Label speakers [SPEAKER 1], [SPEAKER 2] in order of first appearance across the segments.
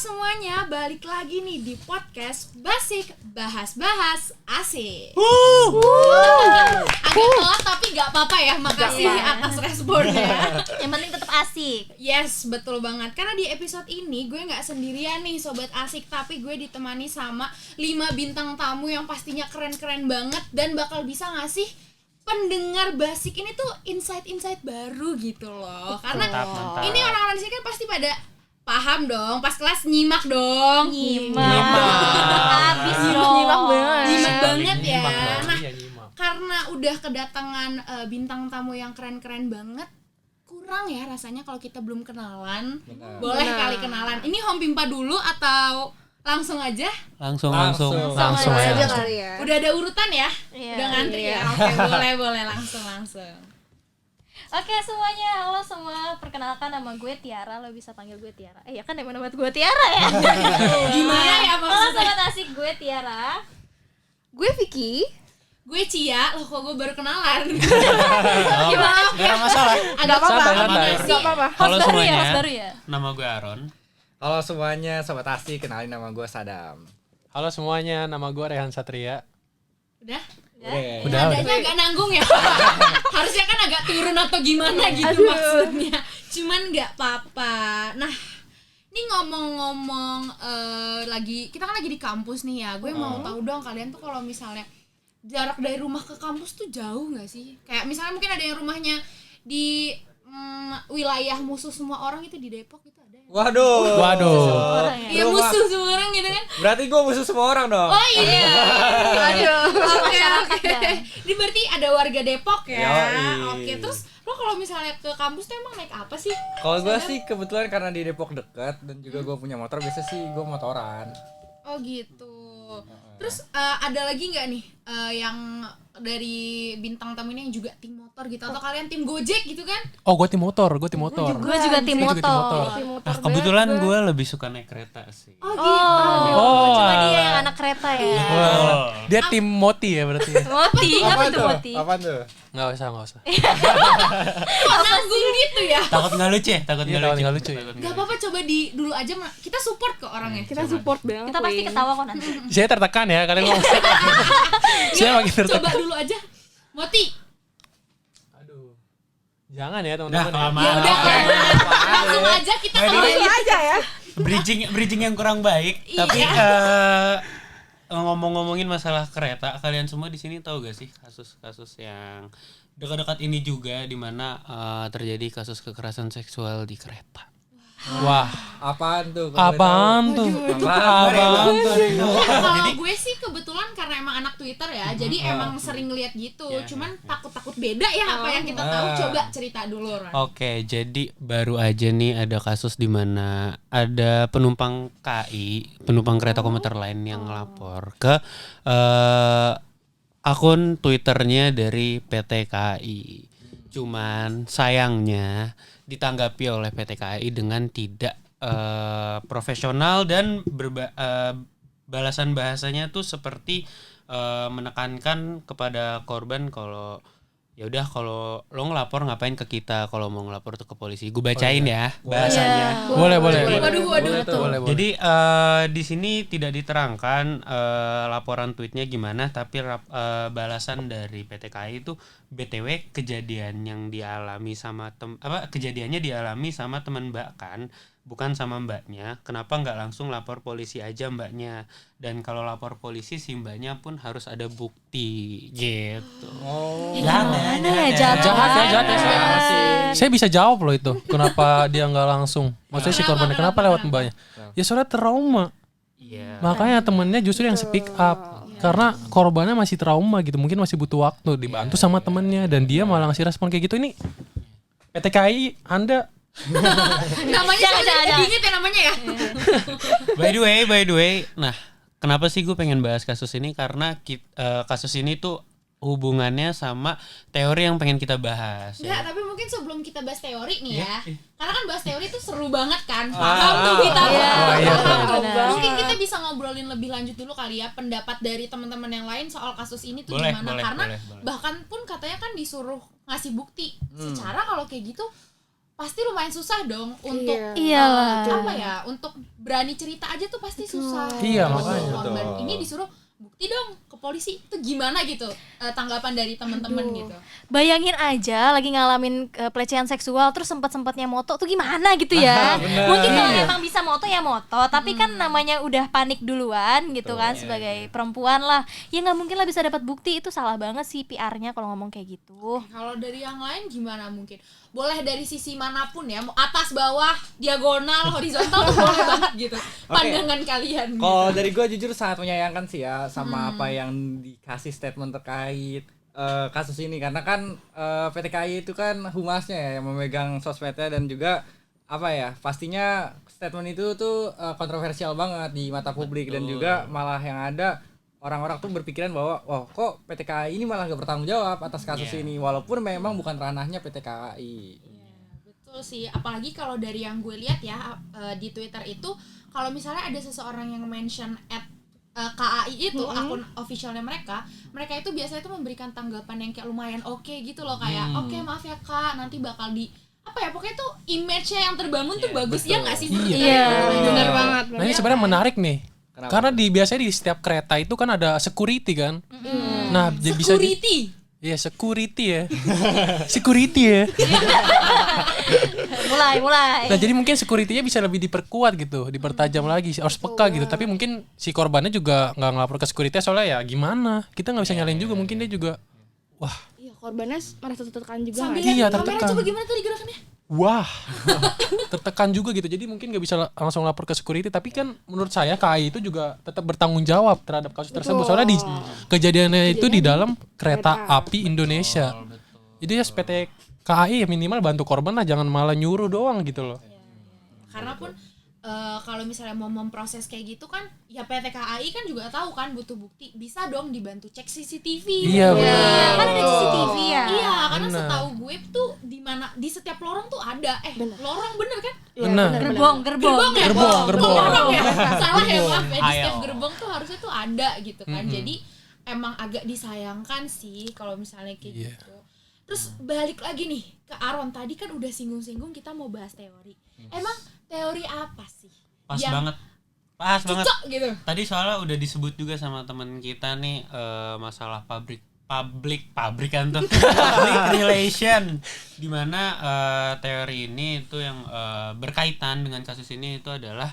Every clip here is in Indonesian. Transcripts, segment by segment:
[SPEAKER 1] semuanya, balik lagi nih di podcast Basic Bahas-Bahas Asik. Agak telat tapi gak apa-apa ya, makasih atas responnya.
[SPEAKER 2] Yang penting tetap asik.
[SPEAKER 1] Yes, betul banget. Karena di episode ini gue gak sendirian nih Sobat Asik, tapi gue ditemani sama 5 bintang tamu yang pastinya keren-keren banget dan bakal bisa ngasih pendengar Basic ini tuh insight-insight baru gitu loh. Karena
[SPEAKER 3] mantap.
[SPEAKER 1] ini orang-orang di sini kan pasti pada paham dong, pas kelas nyimak dong.
[SPEAKER 2] Habis dong.
[SPEAKER 1] Nyimak banget ya. Nah,
[SPEAKER 3] nyimak.
[SPEAKER 1] karena udah kedatangan bintang tamu yang keren-keren banget, kurang ya rasanya kalau kita belum kenalan. Boleh kali kenalan. Ini Home Pimpa dulu atau langsung aja?
[SPEAKER 3] Langsung
[SPEAKER 2] aja
[SPEAKER 3] ya.
[SPEAKER 2] kali ya.
[SPEAKER 1] Udah ada urutan ya?
[SPEAKER 2] Iya.
[SPEAKER 1] Udah ngantri
[SPEAKER 2] Iya.
[SPEAKER 1] ya? Oke, boleh langsung.
[SPEAKER 2] Oke semuanya, halo semua. Perkenalkan nama gue Tiara, lo bisa panggil gue Tiara. Ya kan nama gue Tiara ya.
[SPEAKER 1] Gimana ya
[SPEAKER 2] Halo
[SPEAKER 1] maksudnya?
[SPEAKER 2] sobat asik, gue Tiara.
[SPEAKER 4] Gue Vicky.
[SPEAKER 1] Gue Cia, loh kok gue baru kenalan.
[SPEAKER 3] Gimana? Gak ada masalah.
[SPEAKER 1] Agak
[SPEAKER 3] Santai.
[SPEAKER 1] sih.
[SPEAKER 3] Halo
[SPEAKER 2] Host
[SPEAKER 3] semuanya.
[SPEAKER 2] baru ya.
[SPEAKER 3] Nama gue Aaron.
[SPEAKER 5] Halo semuanya, Sobat Asik, kenalin nama gue Sadam.
[SPEAKER 6] Halo semuanya, nama gue Rehan Satria.
[SPEAKER 1] Udah?
[SPEAKER 6] Udah.
[SPEAKER 1] Nadanya agak nanggung ya. Harusnya kan agak turun atau gimana gitu maksudnya. Cuman nggak apa-apa. Nah, ini ngomong-ngomong kita kan lagi di kampus nih ya. Gue mau tahu dong kalian tuh kalau misalnya jarak dari rumah ke kampus tuh jauh nggak sih? Kayak misalnya mungkin ada yang rumahnya di wilayah musuh semua orang itu di Depok gitu ada ya?
[SPEAKER 5] Waduh.
[SPEAKER 2] Orang ya.
[SPEAKER 1] Iya musuh semua orang gitu kan?
[SPEAKER 5] Berarti gue musuh semua orang dong.
[SPEAKER 1] Oh iya.
[SPEAKER 2] Masyarakat
[SPEAKER 1] Oke.
[SPEAKER 2] dan.
[SPEAKER 1] Ini berarti ada warga Depok ya.
[SPEAKER 5] Yoi.
[SPEAKER 1] Oke, terus lo kalau misalnya ke kampus tuh emang naik apa sih?
[SPEAKER 5] Kalau gue sih kebetulan karena di Depok dekat dan juga gue punya motor, biasa sih gue motoran.
[SPEAKER 1] Oh gitu. Terus ada lagi nggak nih yang dari bintang tamu ini yang juga tim motor gitu atau kalian tim Gojek gitu kan?
[SPEAKER 6] Oh, gue tim motor.
[SPEAKER 2] Gue juga tim
[SPEAKER 6] Gue juga tim
[SPEAKER 2] motor.
[SPEAKER 6] motor.
[SPEAKER 3] Nah, kebetulan gue lebih suka naik kereta sih.
[SPEAKER 1] Oh gitu.
[SPEAKER 2] Oh, cuma dia yang anak kereta ya.
[SPEAKER 3] Oh.
[SPEAKER 6] Dia tim Moti ya berarti.
[SPEAKER 2] Moti, apa tuh Moti?
[SPEAKER 5] Apaan tuh?
[SPEAKER 6] Nggak usah.
[SPEAKER 1] Kok nanggung gitu ya?
[SPEAKER 3] Takut nggak lucu ya? Takut
[SPEAKER 6] Iya,
[SPEAKER 3] nggak
[SPEAKER 6] takut
[SPEAKER 3] lucu.
[SPEAKER 6] nggak lucu ya.
[SPEAKER 1] Gak apa-apa, coba dulu aja. Kita support ke orangnya.
[SPEAKER 4] Kita support banget.
[SPEAKER 2] Kita pasti ketawa kok nanti.
[SPEAKER 6] Saya tertekan ya kalian ngomong. Saya makin
[SPEAKER 1] Coba
[SPEAKER 6] tertekan.
[SPEAKER 1] dulu aja. Moti.
[SPEAKER 6] Aduh. Jangan ya
[SPEAKER 3] Nah,
[SPEAKER 6] teman-teman. Ya.
[SPEAKER 3] kelamaan.
[SPEAKER 1] Ya udah. Langsung aja kita kenalin.
[SPEAKER 4] aja ya.
[SPEAKER 3] Bridging yang kurang baik.
[SPEAKER 1] Iya.
[SPEAKER 3] Tapi ngomongin masalah kereta, kalian semua di sini tahu gak sih kasus-kasus yang dekat-dekat ini juga di mana terjadi kasus kekerasan seksual di kereta.
[SPEAKER 6] Wah,
[SPEAKER 5] Apaan tuh?
[SPEAKER 6] apaan tuh? Apaan tuh?
[SPEAKER 1] Kalau gue sih kebetulan karena emang anak Twitter ya, jadi emang sering lihat gitu. Cuman takut-takut beda ya apa yang kita tahu. Coba cerita dulu, Ron.
[SPEAKER 3] Oke, jadi baru aja nih ada kasus di mana ada penumpang penumpang kereta komuter lain yang ngelapor ke akun Twitternya dari PT KAI. Cuman sayangnya ditanggapi oleh PT KAI dengan tidak profesional dan balasan bahasanya tuh seperti menekankan kepada korban kalau ya udah kalau lo ngelapor ngapain ke kita, kalau mau ngelapor tuh ke polisi. Gue bacain ya bahasanya.
[SPEAKER 6] Boleh.
[SPEAKER 1] Waduh.
[SPEAKER 3] Jadi di sini tidak diterangkan laporan tweetnya gimana, tapi balasan dari PT KAI itu BTW kejadian yang dialami sama kejadiannya dialami sama teman Mbak kan, bukan sama mbaknya. Kenapa nggak langsung lapor polisi aja mbaknya? Dan kalau lapor polisi si mbaknya pun harus ada bukti gitu.
[SPEAKER 2] Jahat ya.
[SPEAKER 6] Jahat ya. Saya bisa jawab loh itu. Kenapa dia nggak langsung? Maksudnya si korbannya kenapa lewat mbaknya? Ya soalnya trauma.
[SPEAKER 3] Iya.
[SPEAKER 6] Makanya temennya justru yang speak up. Karena korbannya masih trauma gitu, mungkin masih butuh waktu dibantu sama temennya dan dia malah ngasih respon kayak gitu. Ini PT KAI Anda
[SPEAKER 1] Namanya jangan dingin ya namanya ya.
[SPEAKER 3] By the way, nah kenapa sih gue pengen bahas kasus ini? Karena kasus ini tuh hubungannya sama teori yang pengen kita bahas.
[SPEAKER 1] Enggak,
[SPEAKER 3] Ya.
[SPEAKER 1] tapi mungkin sebelum kita bahas teori nih ya. Karena kan bahas teori itu seru banget kan. Paham tuh kita. Paham tuh.
[SPEAKER 2] benar.
[SPEAKER 1] Mungkin kita bisa ngobrolin lebih lanjut dulu kali ya pendapat dari teman-teman yang lain soal kasus ini tuh
[SPEAKER 3] Boleh,
[SPEAKER 1] gimana. Karena
[SPEAKER 3] boleh.
[SPEAKER 1] bahkan pun katanya kan disuruh ngasih bukti. Secara kalau kayak gitu pasti lumayan susah dong untuk
[SPEAKER 2] Iyalah.
[SPEAKER 1] apa ya, untuk berani cerita aja tuh pasti susah.
[SPEAKER 6] Iya,
[SPEAKER 1] Kalau
[SPEAKER 6] makanya.
[SPEAKER 1] korban ini disuruh bukti dong ke polisi, itu gimana gitu tanggapan dari teman-teman gitu.
[SPEAKER 2] Bayangin aja lagi ngalamin pelecehan seksual terus sempat-sempatnya moto tuh gimana gitu ya. Mungkin kalau emang bisa moto ya moto, tapi kan namanya udah panik duluan gitu kan sebagai perempuan lah. Ya nggak mungkin lah bisa dapat bukti, itu salah banget sih PR-nya kalau ngomong kayak gitu.
[SPEAKER 1] Kalau dari yang lain gimana mungkin? Boleh dari sisi manapun ya, mau atas, bawah, diagonal, horizontal tuh boleh banget gitu. Pandangan kalian.
[SPEAKER 5] Kalau dari gue jujur sangat menyayangkan sih ya sama apa yang dikasih statement terkait kasus ini, karena kan PT KAI itu kan humasnya ya yang memegang sosmednya, dan juga apa ya, pastinya statement itu tuh kontroversial banget di mata publik. Dan juga malah yang ada orang-orang tuh berpikiran bahwa kok PT KAI ini malah gak bertanggung jawab atas kasus ini, walaupun memang bukan ranahnya PT KAI.
[SPEAKER 1] Betul sih, apalagi kalau dari yang gue lihat ya di Twitter itu, kalau misalnya ada seseorang yang mention KAI itu akun officialnya mereka itu biasanya tuh memberikan tanggapan yang kayak lumayan oke gitu loh, kayak oke, maaf ya Kak, nanti bakal di apa ya, pokoknya tuh image-nya yang terbangun tuh bagus, ya nggak sih?
[SPEAKER 4] Benar banget.
[SPEAKER 6] Nah ini sebenarnya menarik nih.
[SPEAKER 5] Kenapa?
[SPEAKER 6] Karena biasanya di setiap kereta itu kan ada security kan. Nah, bisa
[SPEAKER 1] Security.
[SPEAKER 6] Iya, security ya. Security ya.
[SPEAKER 2] mulai.
[SPEAKER 6] Nah, jadi mungkin security-nya bisa lebih diperkuat gitu, dipertajam lagi, harus peka gitu. Tapi mungkin si korbannya juga nggak ngelapor ke security soalnya ya gimana? Kita nggak bisa nyalain juga, mungkin dia juga wah.
[SPEAKER 4] Iya, korbannya merasa tertekan juga.
[SPEAKER 1] Sambil
[SPEAKER 4] nggak sih?
[SPEAKER 6] Iya,
[SPEAKER 1] lihat kamera,
[SPEAKER 6] tertekan.
[SPEAKER 1] coba gimana tuh gerakannya?
[SPEAKER 6] Wah, tertekan juga gitu. Jadi mungkin nggak bisa langsung lapor ke security. Tapi kan menurut saya KAI itu juga tetap bertanggung jawab terhadap kasus tersebut. Soalnya di kejadiannya itu di dalam kereta api Indonesia. Jadi ya PT KAI minimal bantu korban lah, jangan malah nyuruh doang gitu loh.
[SPEAKER 1] Karena pun kalau misalnya mau memproses kayak gitu kan, ya PT KAI kan juga tahu kan butuh bukti, bisa dong dibantu cek CCTV.
[SPEAKER 6] Iya, benar.
[SPEAKER 2] Kan ada CCTV ya.
[SPEAKER 1] Iya, karena
[SPEAKER 6] Benar.
[SPEAKER 1] setahu gue tuh di mana, di setiap lorong tuh ada. Lorong bener kan?
[SPEAKER 6] Benar.
[SPEAKER 2] Gerbong.
[SPEAKER 1] Ya?
[SPEAKER 6] Gerbong.
[SPEAKER 1] Lorong ya? Salah ya, maaf ya. Di
[SPEAKER 3] Ayo.
[SPEAKER 1] setiap gerbong tuh harusnya tuh ada gitu kan. Jadi emang agak disayangkan sih kalau misalnya kayak gitu. Terus balik lagi nih ke Aron, tadi kan udah singgung-singgung kita mau bahas teori. Emang teori apa sih?
[SPEAKER 3] Pas
[SPEAKER 1] yang
[SPEAKER 3] banget. Pas banget.
[SPEAKER 1] cocok gitu.
[SPEAKER 3] Tadi soalnya udah disebut juga sama teman kita nih masalah public kan tuh public relation, dimana teori ini itu yang berkaitan dengan kasus ini itu adalah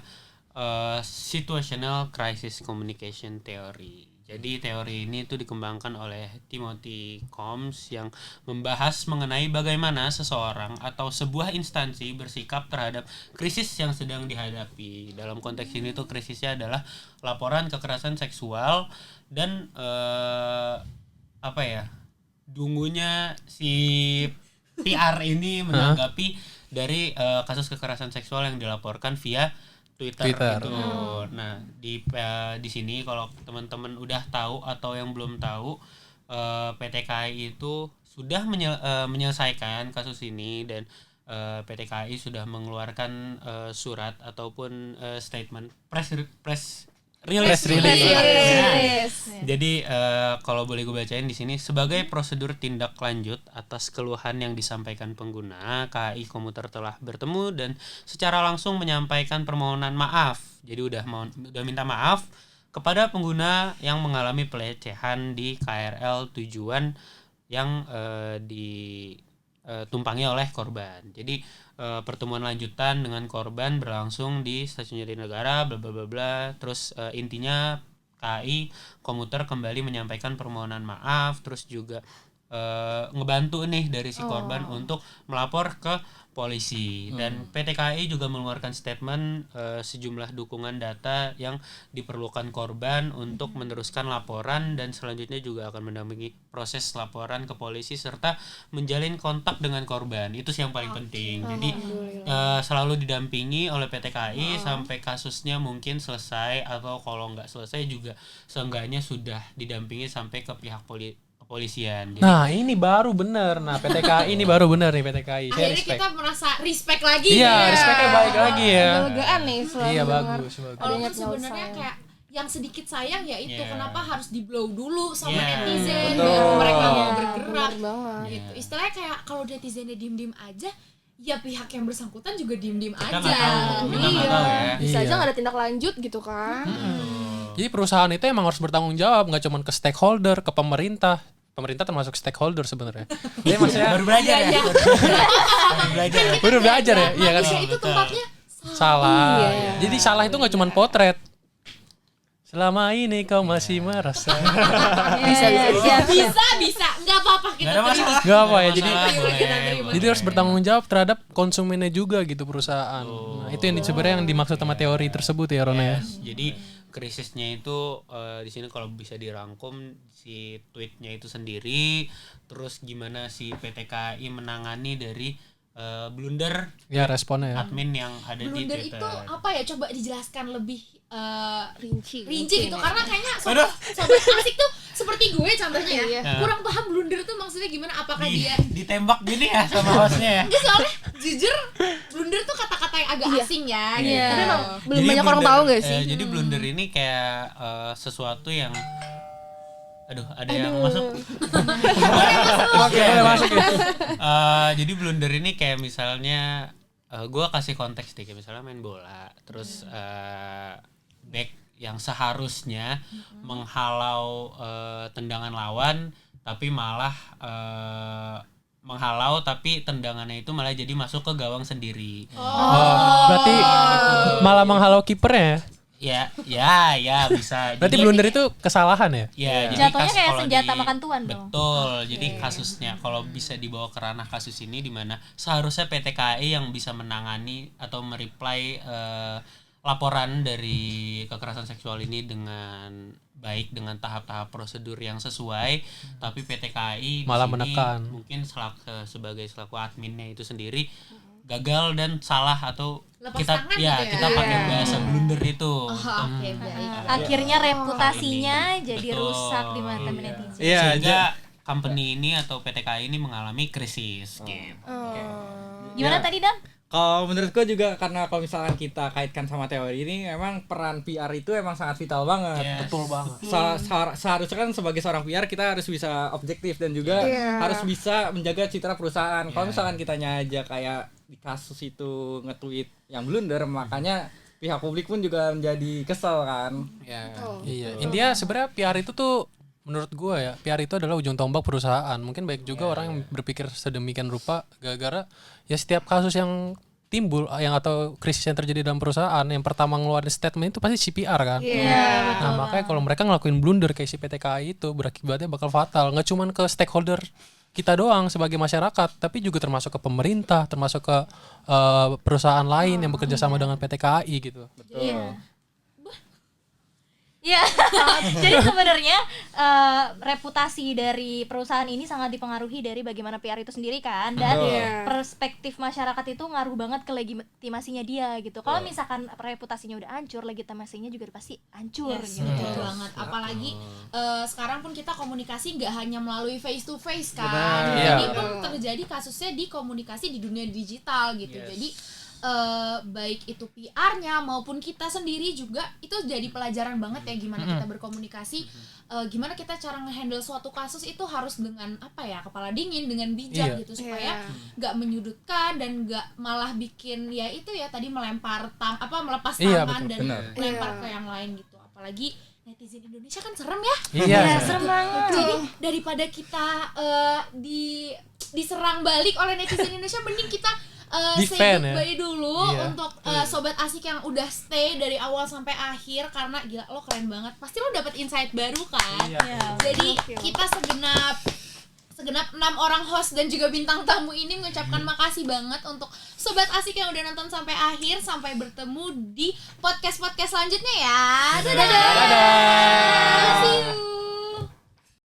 [SPEAKER 3] situational crisis communication theory. Jadi teori ini itu dikembangkan oleh Timothy Combs yang membahas mengenai bagaimana seseorang atau sebuah instansi bersikap terhadap krisis yang sedang dihadapi. Dalam konteks ini tuh krisisnya adalah laporan kekerasan seksual dan dungunya si PR ini menanggapi dari kasus kekerasan seksual yang dilaporkan via Twitter. Gitu. Nah, di sini kalau teman-teman udah tahu atau yang belum tahu, PT KAI itu sudah menyelesaikan kasus ini, dan PT KAI sudah mengeluarkan surat ataupun statement press release. Jadi kalau boleh gue bacain di sini, sebagai prosedur tindak lanjut atas keluhan yang disampaikan pengguna, KAI Komuter telah bertemu dan secara langsung menyampaikan permohonan maaf. Jadi udah minta maaf kepada pengguna yang mengalami pelecehan di KRL tujuan yang ditumpangi oleh korban. Jadi pertemuan lanjutan dengan korban berlangsung di Stasiun Jatinegara, bla bla bla bla. Terus intinya KAI Komuter kembali menyampaikan permohonan maaf, terus juga ngebantu nih dari si korban untuk melapor ke polisi. Dan PT KAI juga mengeluarkan statement sejumlah dukungan data yang diperlukan korban untuk meneruskan laporan, dan selanjutnya juga akan mendampingi proses laporan ke polisi serta menjalin kontak dengan korban. Itu sih yang paling penting. Jadi selalu didampingi oleh PT KAI sampai kasusnya mungkin selesai, atau kalau nggak selesai juga seenggaknya sudah didampingi sampai ke pihak kepolisian. Jadi,
[SPEAKER 6] Nah, ini baru bener. Nah, PT KAI ini baru bener nih, PT KAI. Saya
[SPEAKER 1] Akhirnya
[SPEAKER 6] respect.
[SPEAKER 1] kita merasa respect lagi.
[SPEAKER 6] Iya, respectnya baik lagi ya.
[SPEAKER 4] Lega nih selalu
[SPEAKER 6] Iya,
[SPEAKER 4] dengar.
[SPEAKER 6] bagus.
[SPEAKER 1] Walaupun sebenarnya kayak yang sedikit sayang ya itu, kenapa harus di blow dulu sama
[SPEAKER 3] Yeah.
[SPEAKER 1] netizen
[SPEAKER 5] Betul.
[SPEAKER 1] baru mereka mau
[SPEAKER 4] Bener
[SPEAKER 1] bergerak
[SPEAKER 4] banget.
[SPEAKER 1] gitu. Istilahnya kayak kalau netizennya diem-diem aja, ya pihak yang bersangkutan juga diem-diem
[SPEAKER 3] Kita
[SPEAKER 1] aja.
[SPEAKER 3] nggak tahu, kita nggak tahu ya.
[SPEAKER 4] Bisa
[SPEAKER 6] Iya.
[SPEAKER 4] aja nggak ada tindak lanjut gitu kan.
[SPEAKER 6] Jadi perusahaan itu emang harus bertanggung jawab, nggak cuma ke stakeholder, ke pemerintah. Pemerintah termasuk stakeholder sebenarnya.
[SPEAKER 5] Jadi maksudnya
[SPEAKER 3] Baru belajar ya. Baru belajar.
[SPEAKER 6] Baru belajar ya, iya kan?
[SPEAKER 1] Manusia itu tempatnya
[SPEAKER 6] Salah. Jadi salah itu nggak cuma potret. Selama ini kau masih merasa.
[SPEAKER 2] Bisa.
[SPEAKER 1] bisa nggak apa-apa kita
[SPEAKER 3] Nggak ada
[SPEAKER 1] terima.
[SPEAKER 3] masalah.
[SPEAKER 6] Gak apa ya, jadi
[SPEAKER 1] Kita terima.
[SPEAKER 6] jadi harus bertanggung jawab terhadap konsumennya juga gitu perusahaan. Nah, itu yang sebenarnya yang dimaksud sama teori tersebut ya Rona ya.
[SPEAKER 3] Jadi krisisnya itu di sini kalau bisa dirangkum si tweetnya itu sendiri, terus gimana si PT KAI menangani dari blunder
[SPEAKER 6] Ya responnya ya.
[SPEAKER 3] admin yang ada di
[SPEAKER 1] Blunder
[SPEAKER 3] Twitter.
[SPEAKER 1] itu apa ya, coba dijelaskan lebih
[SPEAKER 4] Rinci
[SPEAKER 1] rinci gitu,
[SPEAKER 4] mungkin
[SPEAKER 1] karena kayaknya sobat asik tuh seperti gue contohnya ya,
[SPEAKER 4] Iya.
[SPEAKER 1] kurang paham blunder tuh maksudnya gimana, apakah dia
[SPEAKER 3] Ditembak gini ya sama hostnya ya.
[SPEAKER 1] Enggak, soalnya jujur blunder tuh kata-kata yang agak asing ya
[SPEAKER 2] Iya.
[SPEAKER 1] gitu.
[SPEAKER 4] Tapi emang belum
[SPEAKER 3] Jadi
[SPEAKER 4] banyak orang
[SPEAKER 3] blunder,
[SPEAKER 4] tahu gak sih?
[SPEAKER 3] jadi blunder ini kayak sesuatu yang ada yang masuk.
[SPEAKER 6] Oke, boleh masuk ya.
[SPEAKER 3] Jadi blunder ini kayak misalnya gue kasih konteks deh, kayak misalnya main bola, terus back yang seharusnya menghalau tendangan lawan, tapi malah menghalau tapi tendangannya itu malah jadi masuk ke gawang sendiri.
[SPEAKER 6] Berarti malah menghalau kipernya ya.
[SPEAKER 3] Ya bisa.
[SPEAKER 6] Berarti
[SPEAKER 3] Jadi-
[SPEAKER 6] blunder itu kesalahan ya?
[SPEAKER 3] Ya, jadi
[SPEAKER 2] Jatuhnya kayak
[SPEAKER 3] kalau
[SPEAKER 2] senjata makan tuan dong.
[SPEAKER 3] Betul. Jadi kasusnya kalau bisa dibawa ke ranah kasus ini, di mana seharusnya PT KAI yang bisa menangani atau mereply laporan dari kekerasan seksual ini dengan baik, dengan tahap-tahap prosedur yang sesuai, tapi PT KAI di
[SPEAKER 6] Malah
[SPEAKER 3] sini
[SPEAKER 6] menekan.
[SPEAKER 3] mungkin sebagai selaku adminnya itu sendiri gagal dan salah, atau
[SPEAKER 1] Lepas
[SPEAKER 3] kita
[SPEAKER 1] tangan
[SPEAKER 3] ya
[SPEAKER 1] gitu ya.
[SPEAKER 3] kita pakai bahasa blunder itu.
[SPEAKER 1] Oke, baik.
[SPEAKER 2] Akhirnya reputasinya jadi
[SPEAKER 3] Betul.
[SPEAKER 2] rusak di mata netizen.
[SPEAKER 5] Iya,
[SPEAKER 3] Sehingga company ini atau PT KAI ini mengalami krisis gitu.
[SPEAKER 2] Gimana tadi Dan?
[SPEAKER 5] Kalau menurutku juga, karena kalau misalkan kita kaitkan sama teori ini, memang peran PR itu emang sangat vital banget.
[SPEAKER 3] Yes.
[SPEAKER 6] Betul banget.
[SPEAKER 5] Seharusnya kan sebagai seorang PR kita harus bisa objektif dan juga harus bisa menjaga citra perusahaan. Kalau misalkan kitanya aja kayak di kasus itu nge-tweet yang blunder, makanya pihak publik pun juga menjadi kesel kan.
[SPEAKER 6] Iya, intinya sebenarnya PR itu tuh menurut gue ya, PR itu adalah ujung tombak perusahaan. Mungkin banyak juga orang yang berpikir sedemikian rupa gara-gara ya setiap kasus yang timbul yang atau krisis yang terjadi dalam perusahaan, yang pertama ngeluarin statement itu pasti CPR kan. Nah, makanya kalau mereka ngelakuin blunder kayak si PT KAI itu berakibatnya bakal fatal. Nggak cuman ke stakeholder kita doang sebagai masyarakat, tapi juga termasuk ke pemerintah, termasuk ke perusahaan lain yang bekerja sama dengan PT KAI gitu.
[SPEAKER 2] Iya. Jadi sebenarnya reputasi dari perusahaan ini sangat dipengaruhi dari bagaimana PR itu sendiri kan, dan perspektif masyarakat itu ngaruh banget ke legitimasinya dia gitu. Kalau misalkan reputasinya udah hancur, legitimasinya juga pasti hancur
[SPEAKER 1] Yes,
[SPEAKER 2] gitu.
[SPEAKER 1] betul banget. Apalagi sekarang pun kita komunikasi nggak hanya melalui face to face kan. Ini pun terjadi kasusnya di komunikasi di dunia digital gitu. Jadi baik itu PR-nya maupun kita sendiri juga itu jadi pelajaran banget ya, gimana kita berkomunikasi, gimana kita cara ngehandle suatu kasus itu harus dengan apa ya, kepala dingin, dengan bijak gitu, supaya nggak menyudutkan dan nggak malah bikin ya itu ya tadi melepas tangan dan melempar ke yang lain gitu. Apalagi netizen Indonesia kan serem ya.
[SPEAKER 6] Iya.
[SPEAKER 2] Serem banget.
[SPEAKER 1] Jadi daripada kita diserang balik oleh netizen Indonesia, mending kita say
[SPEAKER 6] Defend,
[SPEAKER 1] goodbye dulu
[SPEAKER 6] Iya.
[SPEAKER 1] untuk sobat asik yang udah stay dari awal sampai akhir, karena gila lo keren banget. Pasti lo dapet insight baru kan. Jadi kita segenap 6 orang host dan juga bintang tamu ini mengucapkan makasih banget untuk sobat asik yang udah nonton sampai akhir. Sampai bertemu di podcast selanjutnya ya. Dadah. See you.